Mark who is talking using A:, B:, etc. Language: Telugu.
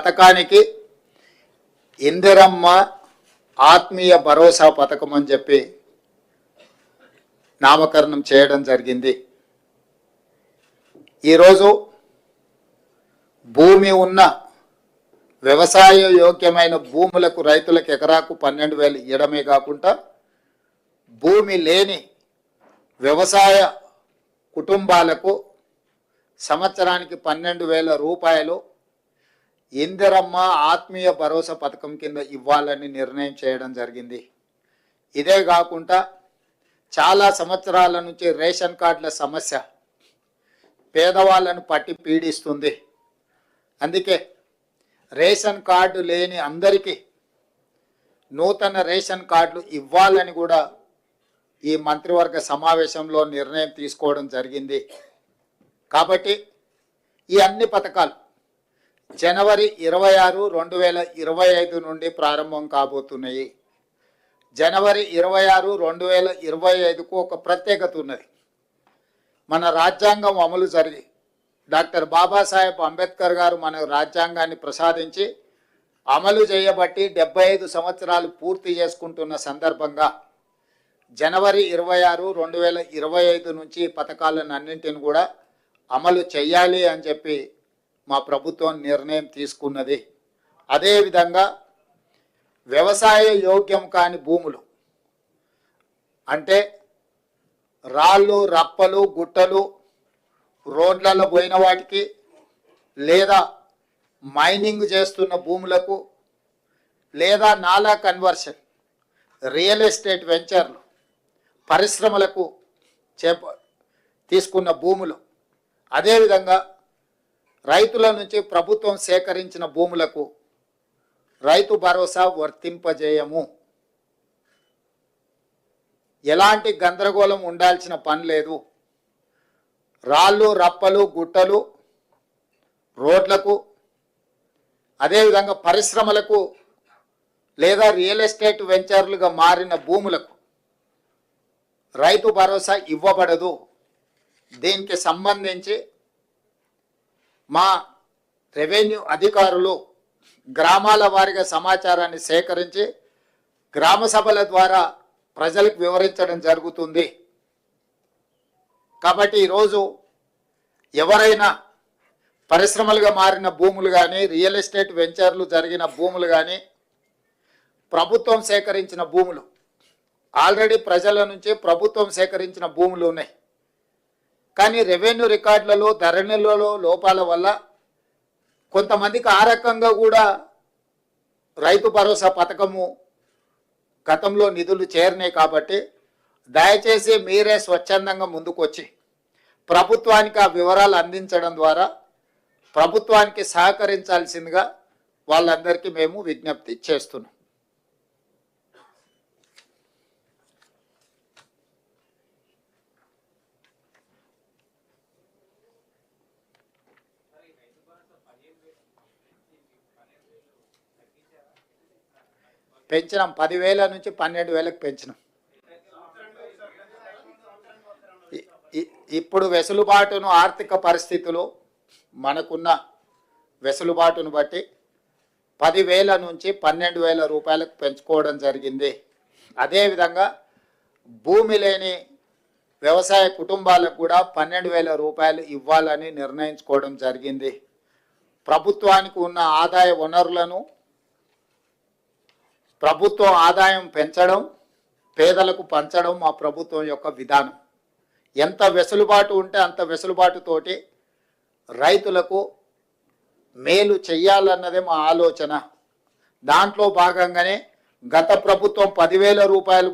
A: పథకానికి ఇందిరమ్మ ఆత్మీయ భరోసా పథకం అని చెప్పి నామకరణం చేయడం జరిగింది. ఈరోజు భూమి ఉన్న వ్యవసాయ యోగ్యమైన భూములకు రైతులకు ఎకరాకు 12,000 ఇవ్వడమే కాకుండా భూమి లేని వ్యవసాయ కుటుంబాలకు సంవత్సరానికి 12,000 రూపాయలు ఇందిరమ్మ ఆత్మీయ భరోసా పథకం కింద ఇవ్వాలని నిర్ణయం చేయడం జరిగింది. ఇదే కాకుండా చాలా సంవత్సరాల నుంచి రేషన్ కార్డుల సమస్య పేదవాళ్ళను పట్టి పీడిస్తుంది. అందుకే రేషన్ కార్డు లేని అందరికీ నూతన రేషన్ కార్డులు ఇవ్వాలని కూడా ఈ మంత్రివర్గ సమావేశంలో నిర్ణయం తీసుకోవడం జరిగింది. కాబట్టి ఈ అన్ని పథకాలు జనవరి 26, 2025 నుండి ప్రారంభం కాబోతున్నాయి. జనవరి 26, 2025కు ఒక ప్రత్యేకత ఉన్నది. మన రాజ్యాంగం అమలు జరిగి డాక్టర్ బాబాసాహెబ్ అంబేద్కర్ గారు మన రాజ్యాంగాన్ని ప్రసాదించి అమలు చేయబట్టి 75 సంవత్సరాలు పూర్తి చేసుకుంటున్న సందర్భంగా జనవరి 26, 2025 నుంచి పథకాలను అన్నింటిని కూడా అమలు చేయాలి అని చెప్పి మా ప్రభుత్వం నిర్ణయం తీసుకున్నది. అదేవిధంగా వ్యవసాయ యోగ్యం కాని భూములు అంటే రాళ్ళు, రప్పలు, గుట్టలు, రోడ్లలో పోయిన వాటికి లేదా మైనింగ్ చేస్తున్న భూములకు లేదా నాలా కన్వర్షన్, రియల్ ఎస్టేట్ వెంచర్లు, పరిశ్రమలకు తీసుకున్న భూములు, అదేవిధంగా రైతుల నుంచి ప్రభుత్వం సేకరించిన భూములకు రైతు భరోసా వర్తింపజేయము. ఎలాంటి గందరగోళం ఉండాల్సిన పని లేదు. రాళ్ళు, రప్పలు, గుట్టలు, రోడ్లకు, అదేవిధంగా పరిశ్రమలకు లేదా రియల్ ఎస్టేట్ వెంచర్లుగా మారిన భూములకు రైతు భరోసా ఇవ్వబడదు. దీనికి సంబంధించి మా రెవెన్యూ అధికారులు గ్రామాల వారీగా సమాచారాన్ని సేకరించి గ్రామ సభల ద్వారా ప్రజలకు వివరించడం జరుగుతుంది. కాబట్టి ఈరోజు ఎవరైనా పరిశ్రమలుగా మారిన భూములు కానీ, రియల్ ఎస్టేట్ వెంచర్లు జరిగిన భూములు కానీ, ప్రభుత్వం సేకరించిన భూములు, ఆల్రెడీ ప్రజల నుంచి ప్రభుత్వం సేకరించిన భూములు ఉన్నాయి. కానీ రెవెన్యూ రికార్డులలో, ధరణిలలో లోపాల వల్ల కొంతమందికి ఆ రకంగా కూడా రైతు భరోసా పథకము గతంలో నిధులు చేరినాయి. కాబట్టి దయచేసి మీరే స్వచ్ఛందంగా ముందుకొచ్చి ప్రభుత్వానికి ఆ వివరాలు అందించడం ద్వారా ప్రభుత్వానికి సహకరించాల్సిందిగా వాళ్ళందరికీ మేము విజ్ఞప్తి చేస్తున్నాం. పెంచినాం, 10,000 నుంచి 12,000కు పెంచినాం. ఇప్పుడు వెసులుబాటును, ఆర్థిక పరిస్థితులు, మనకున్న వెసులుబాటును బట్టి 10,000 నుంచి 12,000 రూపాయలకు పెంచుకోవడం జరిగింది. అదేవిధంగా భూమి లేని వ్యవసాయ కుటుంబాలకు కూడా 12,000 రూపాయలు ఇవ్వాలని నిర్ణయించుకోవడం జరిగింది. ప్రభుత్వానికి ఉన్న ఆదాయ వనరులను ప్రభుత్వం ఆదాయం పెంచడం, పేదలకు పంచడం మా ప్రభుత్వం యొక్క విధానం. ఎంత వెసులుబాటు ఉంటే అంత వెసులుబాటుతోటి రైతులకు మేలు చెయ్యాలన్నదే మా ఆలోచన. దాంట్లో భాగంగానే గత ప్రభుత్వం 10,000 రూపాయలు